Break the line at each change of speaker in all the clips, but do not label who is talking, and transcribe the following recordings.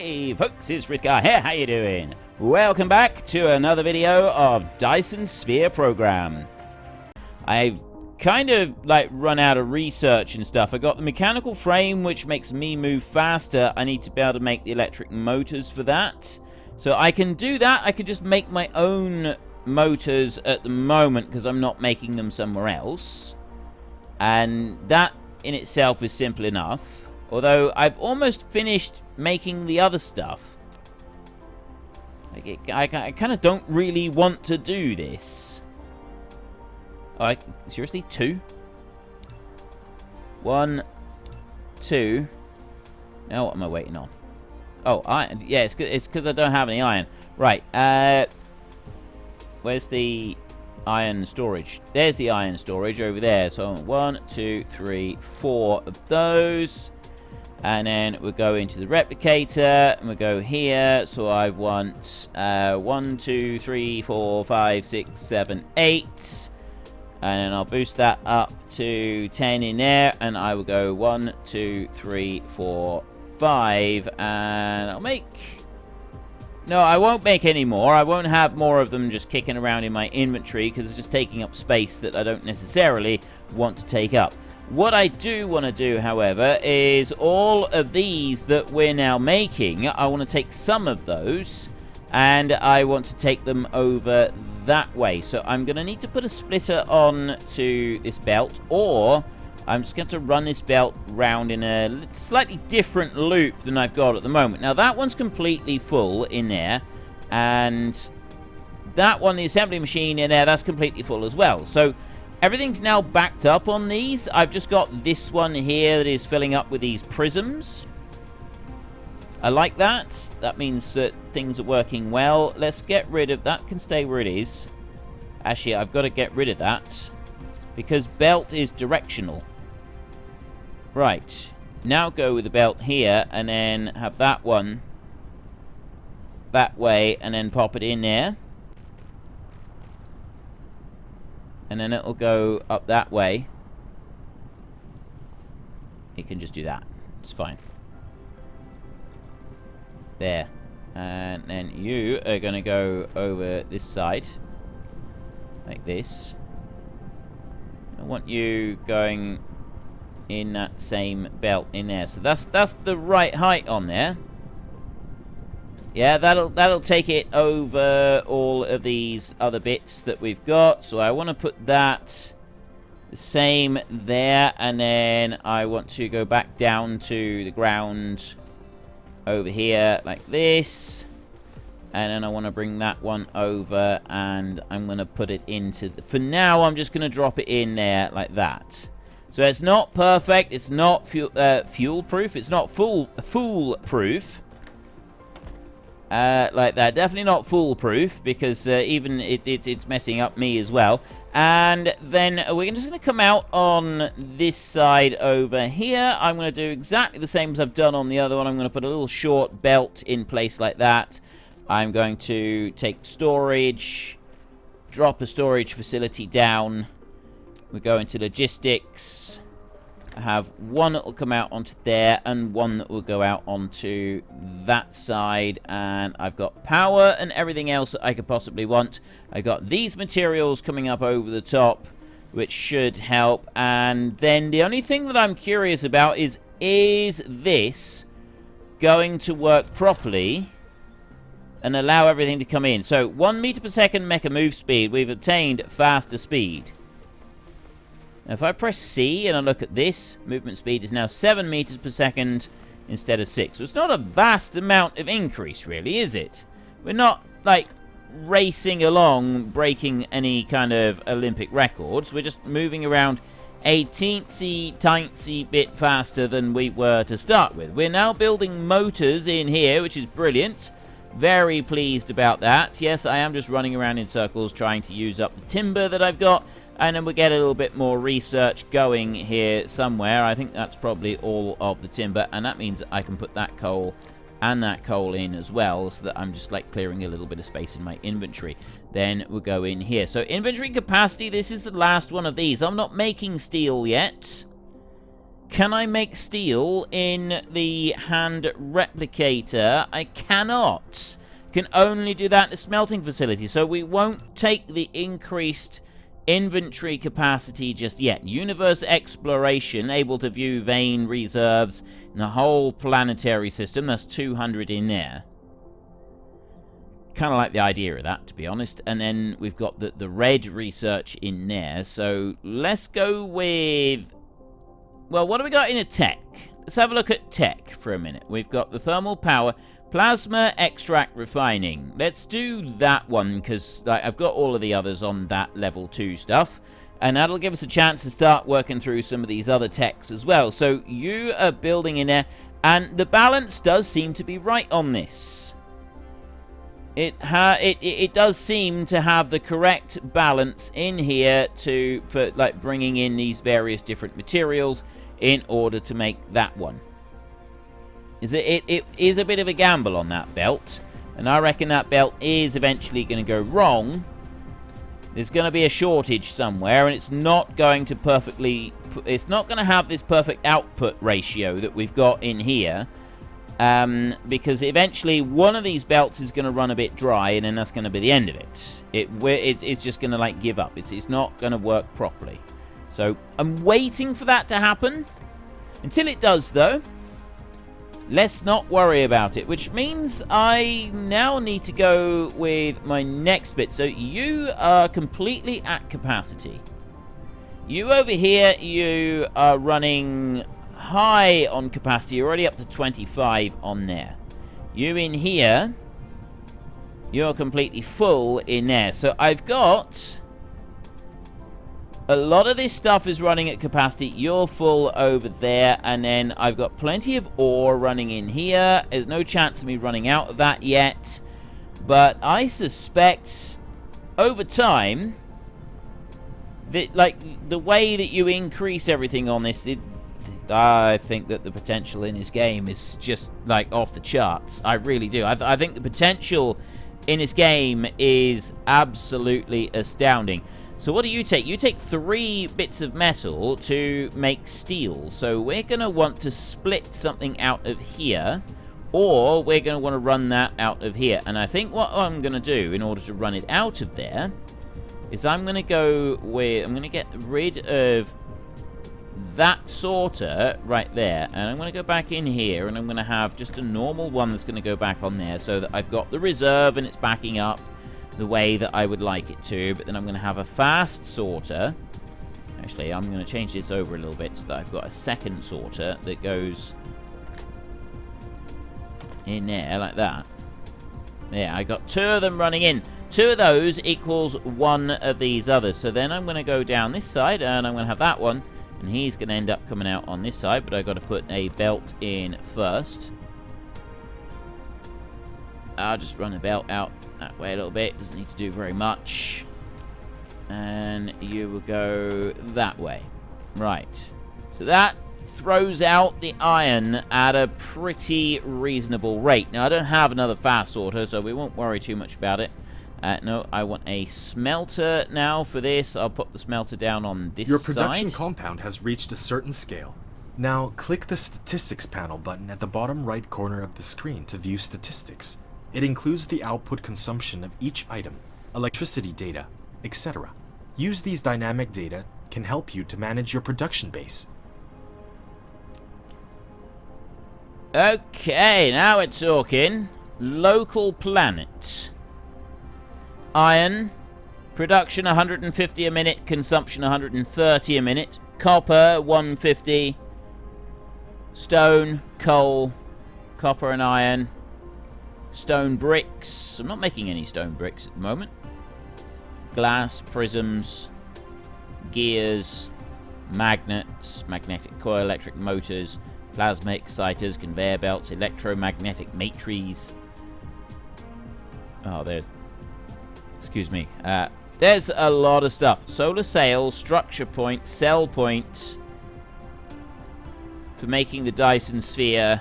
Hey folks, it's Frithgar here, how you doing? Welcome back to another video of Dyson Sphere Program. I've kind of run out of research and stuff. I got the mechanical frame which makes me move faster. I need to be able to make the electric motors for that. So I can do that. I could just make my own motors at the moment because I'm not making them somewhere else. And that in itself is simple enough. Although I've almost finished making the other stuff. I kind of don't really want to do this. Oh, seriously? 2? 1, 2. Now what am I waiting on? Oh, iron. Yeah, it's because I don't have any iron. Right. Where's the iron storage? There's the iron storage over there. So 1, 2, 3, 4 of those. And then we'll go into the replicator, and we'll go here. So I want 1, 2, 3, 4, 5, 6, 7, 8. And then I'll boost that up to 10 in there. And I will go 1, 2, 3, 4, 5. And I'll make... No, I won't make any more. I won't have more of them just kicking around in my inventory because it's just taking up space that I don't necessarily want to take up. What I do want to do, however, is all of these that we're now making, I want to take some of those, and I want to take them over that way. So I'm going to need to put a splitter on to this belt, or I'm just going to run this belt round in a slightly different loop than I've got at the moment. Now, that one's completely full in there, and that one, the assembly machine in there, that's completely full as well. So everything's now backed up on these. I've just got this one here that is filling up with these prisms. I like that. That means that things are working well. Let's get rid of that. Can stay where it is. Actually, I've got to get rid of that because belt is directional. Right. Now go with the belt here and then have that one that way and then pop it in there. And then it'll go up that way. You can just do that. It's fine. There. And then you are going to go over this side. Like this. I want you going in that same belt in there. So that's the right height on there. Yeah, that'll take it over all of these other bits that we've got. So I want to put that the same there, and then I want to go back down to the ground over here like this. And then I want to bring that one over, and I'm going to put it into... For now, I'm just going to drop it in there like that. So it's not perfect. It's not fuel-proof. It's not foolproof. Like that. Definitely not foolproof, because even it's messing up me as well. And then we're just going to come out on this side over here. I'm going to do exactly the same as I've done on the other one. I'm going to put a little short belt in place like that. I'm going to take storage, drop a storage facility down. We go into logistics. I have one that will come out onto there and one that will go out onto that side. And I've got power and everything else that I could possibly want. I've got these materials coming up over the top, which should help. And then the only thing that I'm curious about is this going to work properly and allow everything to come in? So 1 meter per second mecha move speed. We've obtained faster speed. Now, if I press C and I look at this, movement speed is now 7 meters per second instead of 6. So it's not a vast amount of increase, really, is it? We're not, racing along, breaking any kind of Olympic records. We're just moving around a teensy bit faster than we were to start with. We're now building motors in here, which is brilliant. Very pleased about that. Yes, I am just running around in circles trying to use up the timber that I've got. And then we'll get a little bit more research going here somewhere. I think that's probably all of the timber. And that means I can put that coal and that coal in as well. So that I'm just clearing a little bit of space in my inventory. Then we'll go in here. So inventory capacity, this is the last one of these. I'm not making steel yet. Can I make steel in the hand replicator? I cannot. Can only do that in the smelting facility. So we won't take the increased inventory capacity just yet. Universe exploration, able to view vein reserves in the whole planetary system. That's 200 in there. Kind of like the idea of that, to be honest. And then we've got the red research in there. So let's go with... Well, what do we got in a tech? Let's have a look at tech for a minute. We've got the thermal power, plasma extract refining. Let's do that one, because I've got all of the others on that level 2 stuff. And that'll give us a chance to start working through some of these other techs as well. So you are building in there, and the balance does seem to be right on this. It does seem to have the correct balance in here for like bringing in these various different materials in order to make that one. It is a bit of a gamble on that belt, and I reckon that belt is eventually going to go wrong. There's going to be a shortage somewhere, and it's not going to have this perfect output ratio that we've got in here. Because eventually one of these belts is going to run a bit dry, and then that's going to be the end of it. It's just going to like give up. It's not going to work properly. So I'm waiting for that to happen. Until it does, though, let's not worry about it. Which means I now need to go with my next bit. So you are completely at capacity. You over here, you are running high on capacity. You're already up to 25 on there. You in here, you're completely full in there. So I've got a lot of this stuff is running at capacity. You're full over there, and then I've got plenty of ore running in here. There's no chance of me running out of that yet, but I suspect over time that, like, the way that you increase everything on this, I think that the potential in this game is just, like, off the charts. I really do. I think the potential in this game is absolutely astounding. So what do you take? You take 3 bits of metal to make steel. So we're going to want to split something out of here, or we're going to want to run that out of here. And I think what I'm going to do in order to run it out of there is I'm going to get rid of that sorter right there, and I'm going to go back in here, and I'm going to have just a normal one that's going to go back on there, so that I've got the reserve and it's backing up the way that I would like it to. But then I'm going to have a fast sorter. Actually, I'm going to change this over a little bit so that I've got a second sorter that goes in there like that. Yeah, I got 2 of them running in. 2 of those equals 1 of these others. So then I'm going to go down this side, and I'm going to have that one, and he's going to end up coming out on this side, but I've got to put a belt in first. I'll just run a belt out that way a little bit. Doesn't need to do very much. And you will go that way. Right. So that throws out the iron at a pretty reasonable rate. Now, I don't have another fast sorter, so we won't worry too much about it. No, I want a smelter now for this. I'll put the smelter down on this side.
Your production compound has reached a certain scale. Now, click the Statistics panel button at the bottom right corner of the screen to view statistics. It includes the output consumption of each item, electricity data, etc. Use these dynamic data can help you to manage your production base.
Okay, now we're talking. Local planet. Iron, production 150 a minute, consumption 130 a minute. Copper, 150. Stone, coal, copper and iron. Stone bricks. I'm not making any stone bricks at the moment. Glass, prisms, gears, magnets, magnetic coil, electric motors, plasma exciters, conveyor belts, electromagnetic matrices. Oh, excuse me. There's a lot of stuff. Solar sail, structure point, cell point for making the Dyson Sphere.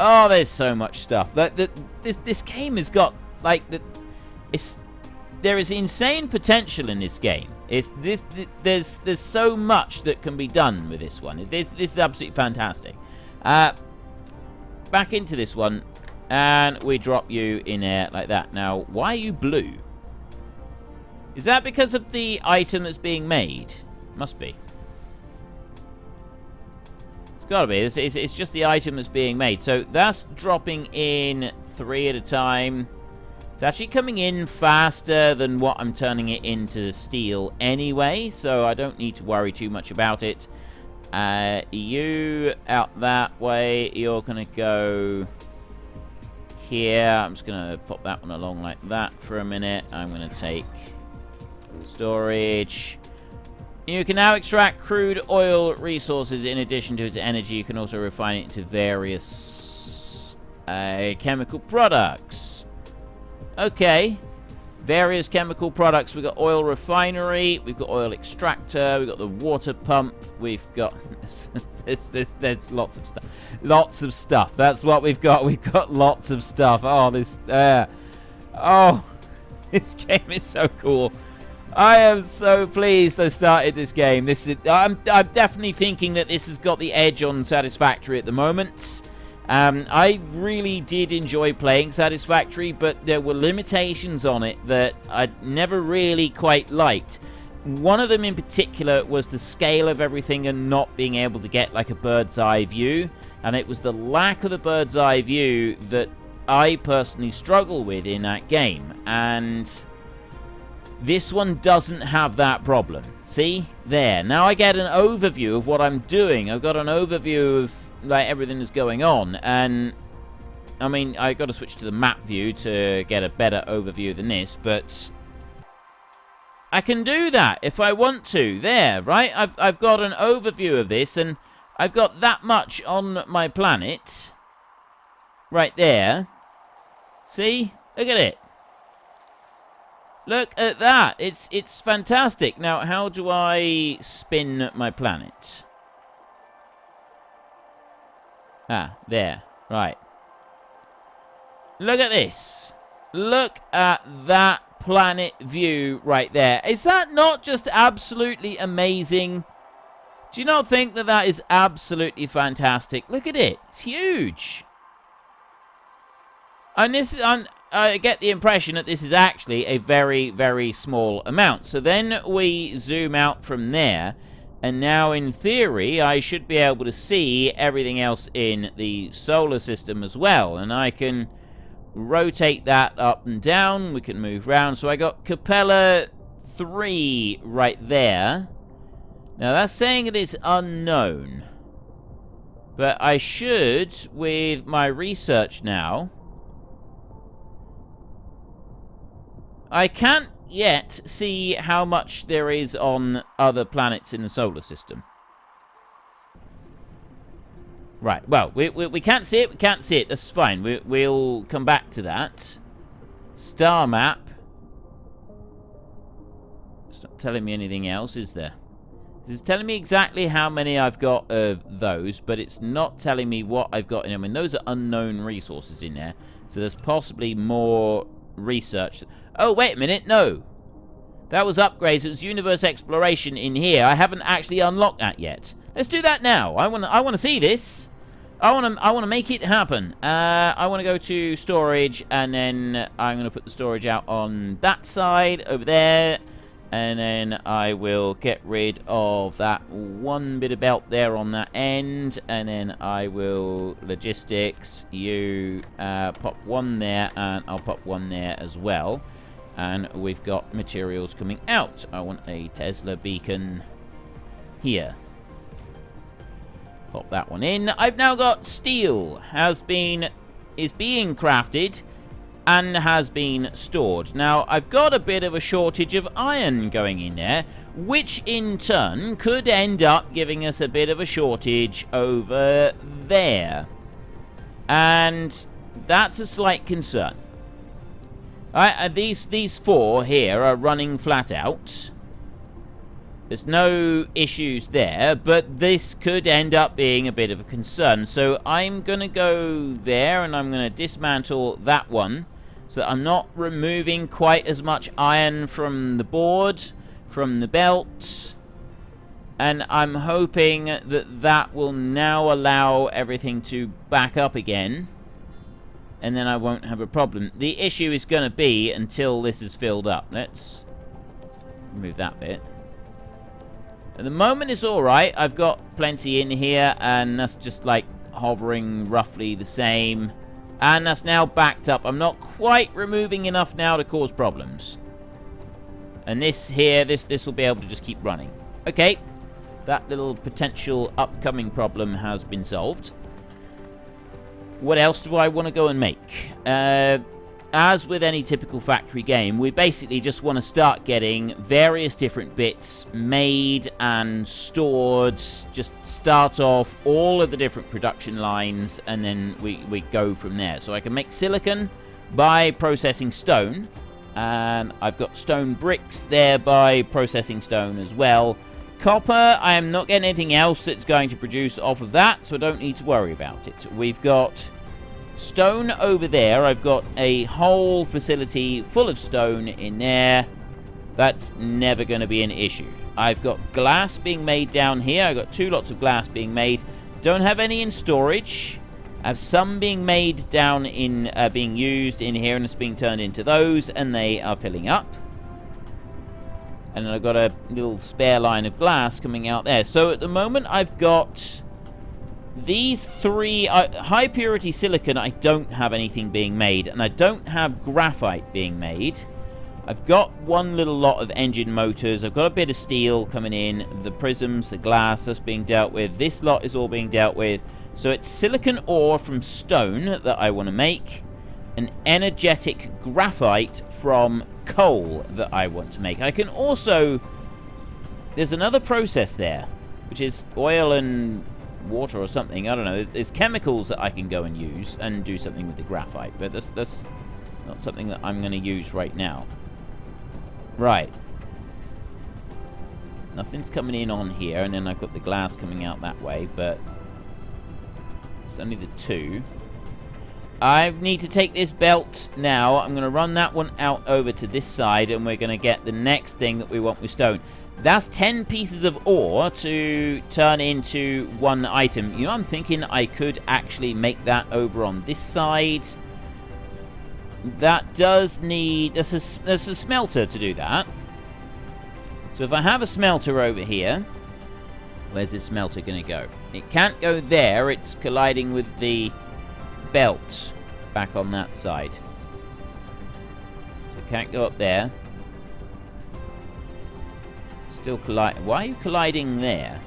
Oh, there's so much stuff. This game has got, like, there is insane potential in this game. It's this. There's so much that can be done with this one. This is absolutely fantastic. Back into this one, and we drop you in there like that. Now, why are you blue? Is that because of the item that's being made? Must be. It's gotta be. It's just the item that's being made. So that's dropping in 3 at a time. It's actually coming in faster than what I'm turning it into steel anyway, so I don't need to worry too much about it. You out that way. You're gonna go here. I'm just gonna pop that one along like that for a minute. I'm gonna take storage. You can now extract crude oil resources in addition to its energy. You can also refine it into various chemical products. Okay. Various chemical products. We've got oil refinery. We've got oil extractor. We've got the water pump. We've got... there's lots of stuff. Lots of stuff. That's what we've got. We've got lots of stuff. Oh, this... oh, this game is so cool. I am so pleased I started this game. This is... I'm definitely thinking that this has got the edge on Satisfactory at the moment. I really did enjoy playing Satisfactory, but there were limitations on it that I never really quite liked. One of them in particular was the scale of everything and not being able to get like a bird's eye view. And it was the lack of the bird's eye view that I personally struggle with in that game. And this one doesn't have that problem. See? There. Now I get an overview of what I'm doing. I've got an overview of like everything that's going on, and I mean, I got to switch to the map view to get a better overview than this, but I can do that if I want to. There, right? I've got an overview of this, and I've got that much on my planet right there. See? Look at it. Look at that. It's fantastic. Now, how do I spin my planet? Ah, there. Right. Look at this. Look at that planet view right there. Is that not just absolutely amazing? Do you not think that that is absolutely fantastic? Look at it. It's huge. And this, I get the impression that this is actually a very, very small amount. So then we zoom out from there. And now, in theory, I should be able to see everything else in the solar system as well. And I can rotate that up and down. We can move around. So I got Capella 3 right there. Now, that's saying it is unknown. But I should, with my research now... I can't yet see how much there is on other planets in the solar system. Right, well, we can't see it, we can't see it, that's fine. We'll come back to that. Star map. It's not telling me anything else, is there? This is telling me exactly how many I've got of those, but it's not telling me what I've got in them. And those are unknown resources in there. So there's possibly more research. Oh, wait a minute, no. That was upgrades. It was universe exploration in here. I haven't actually unlocked that yet. Let's do that now. I want to see this. I want to make it happen. I want to go to storage, and then I'm going to put the storage out on that side over there. And then I will get rid of that one bit of belt there on that end. And then I will logistics. You pop one there, and I'll pop one there as well. And we've got materials coming out. I want a Tesla beacon here. Pop that one in. I've now got steel. Is being crafted and has been stored. Now, I've got a bit of a shortage of iron going in there, which in turn could end up giving us a bit of a shortage over there. And that's a slight concern. Alright, these four here are running flat out. There's no issues there, but this could end up being a bit of a concern. So I'm going to go there, and I'm going to dismantle that one, so that I'm not removing quite as much iron from the board from the belt. And I'm hoping that that will now allow everything to back up again. And then I won't have a problem. The issue is going to be until this is filled up. Let's remove that bit. At the moment it's alright. I've got plenty in here, and that's just like hovering roughly the same. And that's now backed up. I'm not quite removing enough now to cause problems. And this here, this will be able to just keep running. Okay. That little potential upcoming problem has been solved. What else do I want to go and make? As with any typical factory game, we basically just want to start getting various different bits made and stored. Just start off all of the different production lines, and then we go from there. So I can make silicon by processing stone, and I've got stone bricks there by processing stone as well. Copper, I am not getting anything else that's going to produce off of that, so I don't need to worry about it. We've got stone over there. I've got a whole facility full of stone in there. That's never going to be an issue. I've got glass being made down here. I've got 2 lots of glass being made. Don't have any in storage. I have some being made down in, being used in here, and it's being turned into those, and they are filling up. And then I've got a little spare line of glass coming out there. So at the moment, I've got these 3... high purity silicon, I don't have anything being made. And I don't have graphite being made. I've got 1 little lot of engine motors. I've got a bit of steel coming in. The prisms, the glass, that's being dealt with. This lot is all being dealt with. So it's silicon ore from stone that I want to make. An energetic graphite from coal that I want to make. I can also... There's another process there, which is oil and water or something. I don't know. There's chemicals that I can go and use and do something with the graphite, but that's not something that I'm going to use right now. Right. Nothing's coming in on here, and then I've got the glass coming out that way, but it's only the 2. I need to take this belt now. I'm going to run that one out over to this side, and we're going to get the next thing that we want with stone. That's 10 pieces of ore to turn into 1 item. You know, I'm thinking I could actually make that over on this side. That does need... There's a smelter to do that. So if I have a smelter over here, where's this smelter going to go? It can't go there. It's colliding with the belt back on that side. So it can't go up there. Still collide. Why are you colliding there?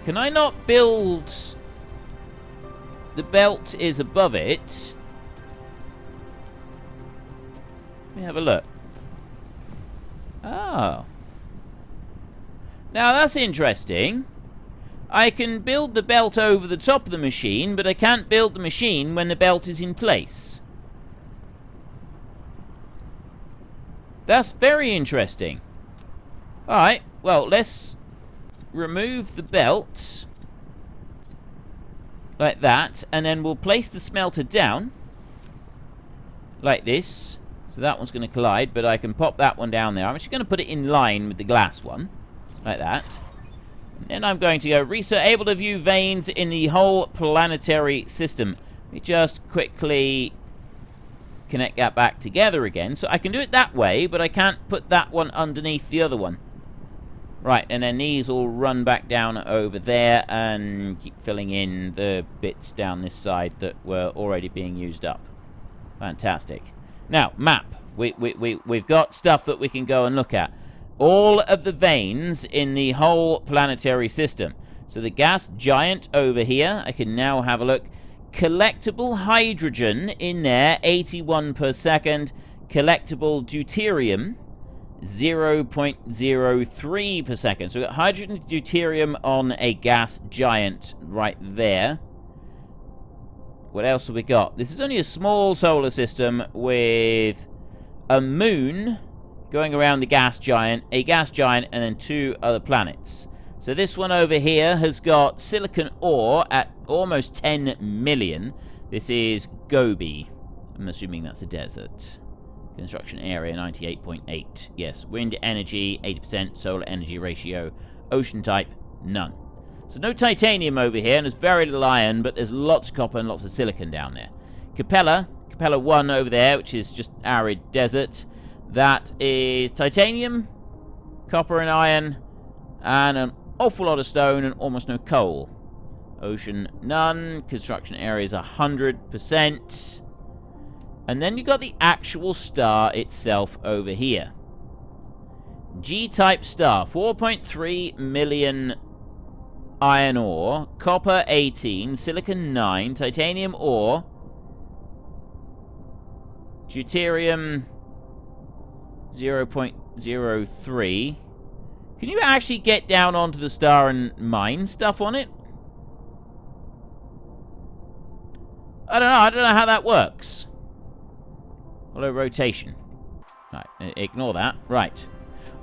Can I not build... The belt is above it. Let me have a look. Oh. Now that's interesting. I can build the belt over the top of the machine, but I can't build the machine when the belt is in place. That's very interesting. Alright, well, let's remove the belt. Like that, and then we'll place the smelter down. Like this. So that one's going to collide, but I can pop that one down there. I'm actually going to put it in line with the glass one. Like that. And then I'm going to go research, able to view veins in the whole planetary system. Let me just quickly connect that back together again. So I can do it that way, but I can't put that one underneath the other one. Right, and then these will run back down over there and keep filling in the bits down this side that were already being used up. Fantastic. Now, map. We've got stuff that we can go and look at. All of the veins in the whole planetary system. So the gas giant over here, I can now have a look. Collectible hydrogen in there, 81 per second. Collectible deuterium, 0.03 per second. So we've got hydrogen and deuterium on a gas giant right there. What else have we got? This is only a small solar system with a moon going around the gas giant, a gas giant, and then 2 other planets. So this one over here has got silicon ore at almost 10 million. This is Gobi. I'm assuming that's a desert. Construction area 98.8. Yes. Wind energy 80%. Solar energy ratio. Ocean type none. So no titanium over here, and there's very little iron, but there's lots of copper and lots of silicon down there. Capella 1 over there, which is just arid desert. That is titanium, copper and iron, and an awful lot of stone and almost no coal. Ocean none. Construction area is 100%. And then you got the actual star itself over here. G-type star, 4.3 million iron ore, copper 18, silicon 9, titanium ore, deuterium 0.03. Can you actually get down onto the star and mine stuff on it? I don't know how that works. Hello, rotation. Right, ignore that. Right.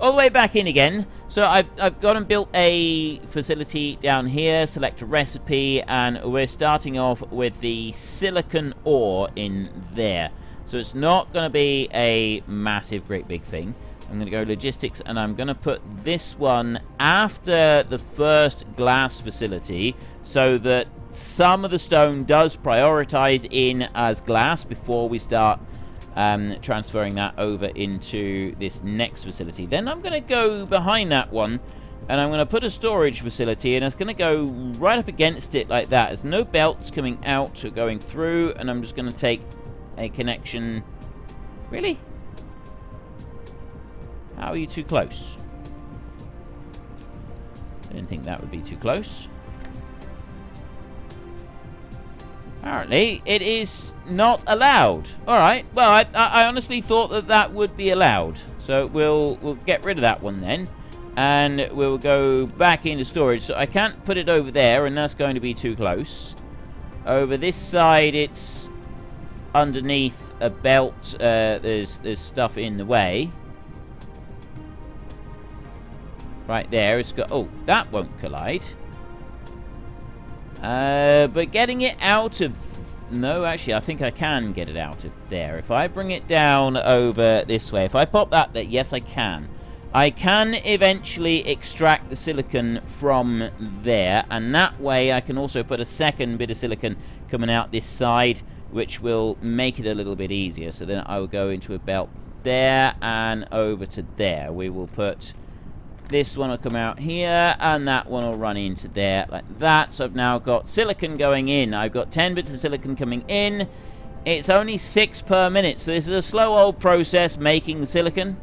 All the way back in again. So I've gone and built a facility down here, select a recipe, and we're starting off with the silicon ore in there. So it's not going to be a massive, great big thing. I'm going to go logistics, and I'm going to put this one after the first glass facility so that some of the stone does prioritize in as glass before we start transferring that over into this next facility. Then I'm going to go behind that one, and I'm going to put a storage facility, and it's going to go right up against it like that. There's no belts coming out or going through, and I'm just going to take a connection. Really? How are you too close? I didn't think that would be too close. Apparently, it is not allowed. Alright, well, I honestly thought that that would be allowed. So we'll get rid of that one then. And we'll go back into storage. So I can't put it over there, and that's going to be too close. Over this side, it's underneath a belt. There's stuff in the way. Right there, it's got... Oh, that won't collide. But getting it out of... No, actually, I think I can get it out of there. If I bring it down over this way, if I pop that there, yes, I can. I can eventually extract the silicon from there, and that way I can also put a second bit of silicon coming out this side, which will make it a little bit easier. So then I will go into a belt there and over to there. We will put... This one will come out here, and that one will run into there, like that. So I've now got silicon going in. I've got 10 bits of silicon coming in. It's only 6 per minute, so this is a slow old process making the silicon.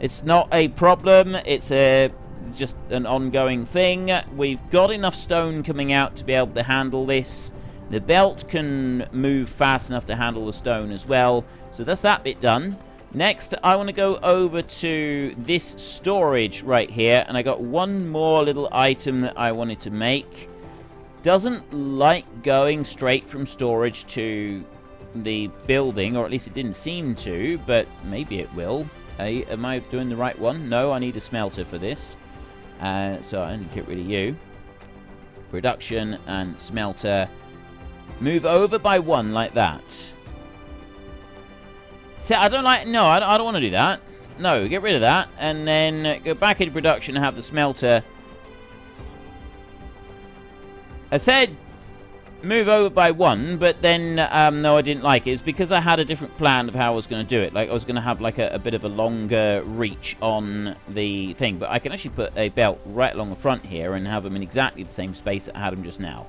It's not a problem. It's just an ongoing thing. We've got enough stone coming out to be able to handle this. The belt can move fast enough to handle the stone as well. So that's that bit done. Next, I want to go over to this storage right here, and I got one more little item that I wanted to make. Doesn't like going straight from storage to the building, or at least it didn't seem to, but maybe it will. Am I doing the right one? No, I need a smelter for this. So I need to get rid of you. Production and smelter. Move over by 1 like that. See, I don't like... No, I don't want to do that. No, get rid of that. And then go back into production and have the smelter. I said move over by 1, but then, no, I didn't like it. It's because I had a different plan of how I was going to do it. Like, I was going to have, like, a bit of a longer reach on the thing. But I can actually put a belt right along the front here and have them in exactly the same space that I had them just now.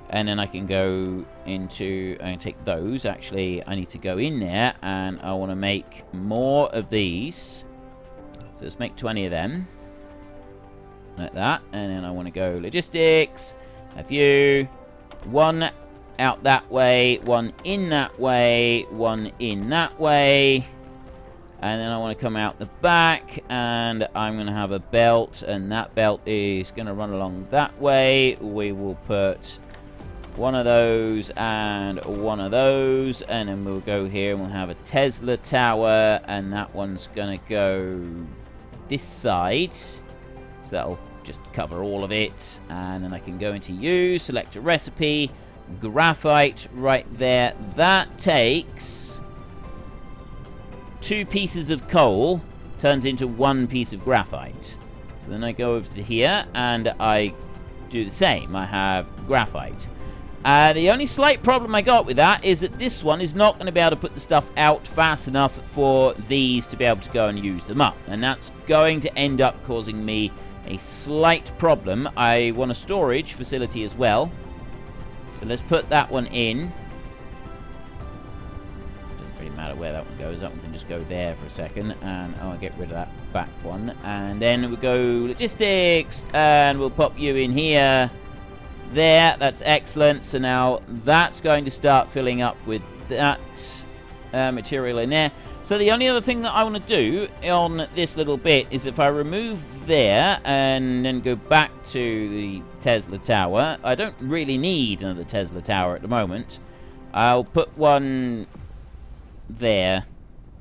And then I can go into... I can take those. Actually, I need to go in there, and I want to make more of these. So let's make 20 of them. Like that. And then I want to go logistics. Have you. 1 out that way. 1 in that way. 1 in that way. And then I want to come out the back, and I'm going to have a belt, and that belt is going to run along that way. We will put... 1 of those and 1 of those, and then we'll go here and we'll have a Tesla tower, and that one's gonna go this side, so that'll just cover all of it. And then I can go into use, select a recipe, graphite right there. That takes 2 pieces of coal turns into 1 piece of graphite. So then I go over to here and I do the same. I have graphite. The only slight problem I got with that is that this one is not going to be able to put the stuff out fast enough for these to be able to go and use them up. And that's going to end up causing me a slight problem. I want a storage facility as well. So let's put that one in. Doesn't really matter where that one goes. That one can just go there for a second. And I'll get rid of that back one. And then we'll go logistics. And we'll pop you in here. There, that's excellent. So now that's going to start filling up with that material in there. So the only other thing that I want to do on this little bit is if I remove there and then go back to the Tesla Tower. I don't really need another Tesla Tower at the moment. I'll put one there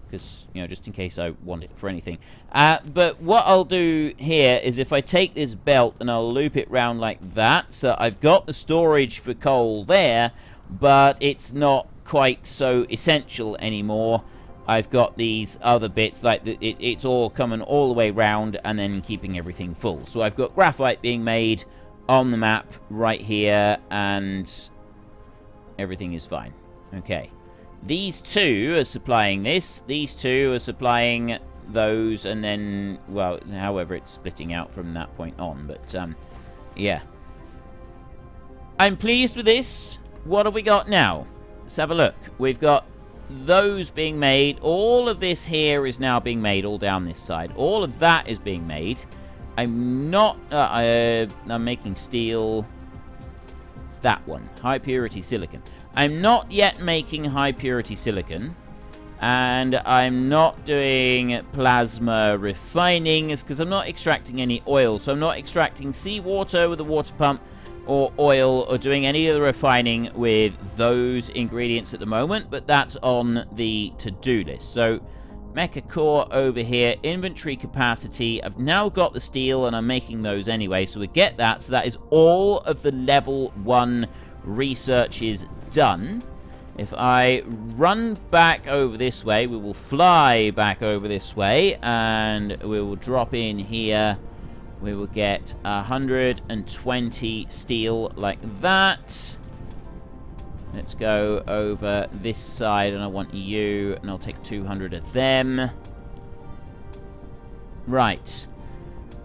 because, you know, just in case I want it for anything. But what I'll do here is if I take this belt and I'll loop it round like that, so I've got the storage for coal there, but it's not quite so essential anymore. I've got these other bits, like it's all coming all the way round and then keeping everything full. So I've got graphite being made on the map right here, and everything is fine. Okay. These 2 are supplying this. These 2 are supplying those, and then, well, however it's splitting out from that point on. But, yeah. I'm pleased with this. What have we got now? Let's have a look. We've got those being made. All of this here is now being made, all down this side. All of that is being made. I'm not... I'm making steel... It's that one. High purity silicon. I'm not yet making high purity silicon. And I'm not doing plasma refining. It's because I'm not extracting any oil. So I'm not extracting seawater with a water pump or oil or doing any of the refining with those ingredients at the moment. But that's on the to-do list. So mecha core over here. Inventory capacity. I've now got the steel and I'm making those anyway. So we get that. So that is all of the level 1 research is done. If I run back over this way, we will fly back over this way, and we will drop in here. We will get 120 steel like that. Let's go over this side, and I want you, and I'll take 200 of them. Right.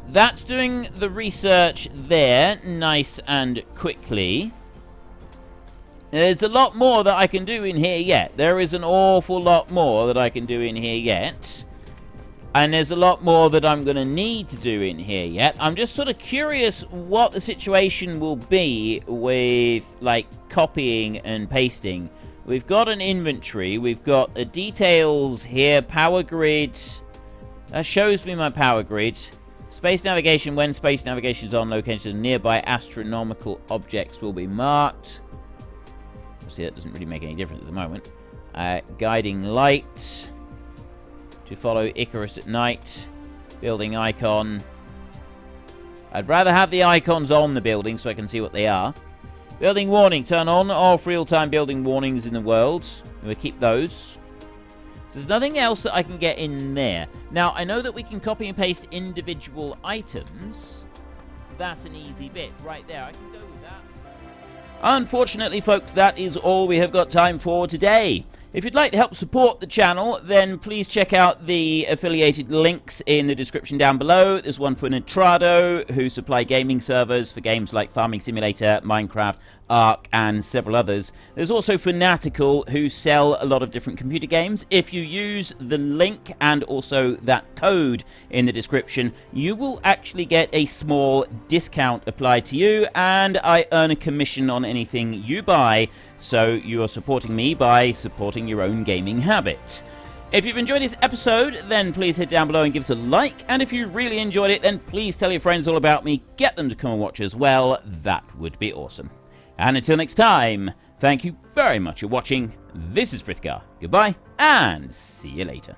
That's doing the research there, nice and quickly. There's a lot more that I can do in here yet. There is an awful lot more that I can do in here yet. And there's a lot more that I'm going to need to do in here yet. I'm just sort of curious what the situation will be with, like, copying and pasting. We've got an inventory. We've got the details here. Power grid. That shows me my power grid. Space navigation. When space navigation is on, locations of nearby astronomical objects will be marked. See, that doesn't really make any difference at the moment. Guiding light. To follow Icarus at night. Building icon. I'd rather have the icons on the building so I can see what they are. Building warning. Turn on off real-time building warnings in the world. We'll keep those. So there's nothing else that I can get in there. Now, I know that we can copy and paste individual items. That's an easy bit right there. I can go with that. Unfortunately, folks, that is all we have got time for today. If you'd like to help support the channel, then please check out the affiliated links in the description down below. There's one for Nitrado, who supply gaming servers for games like Farming Simulator, Minecraft, Ark, and several others. There's also Fanatical, who sell a lot of different computer games. If you use the link and also that code in the description, you will actually get a small discount applied to you, and I earn a commission on anything you buy. So you are supporting me by supporting your own gaming habit. If you've enjoyed this episode, then please hit down below and give us a like. And if you really enjoyed it, then please tell your friends all about me. Get them to come and watch as well. That would be awesome. And until next time, thank you very much for watching. This is Frithgar. Goodbye, and see you later.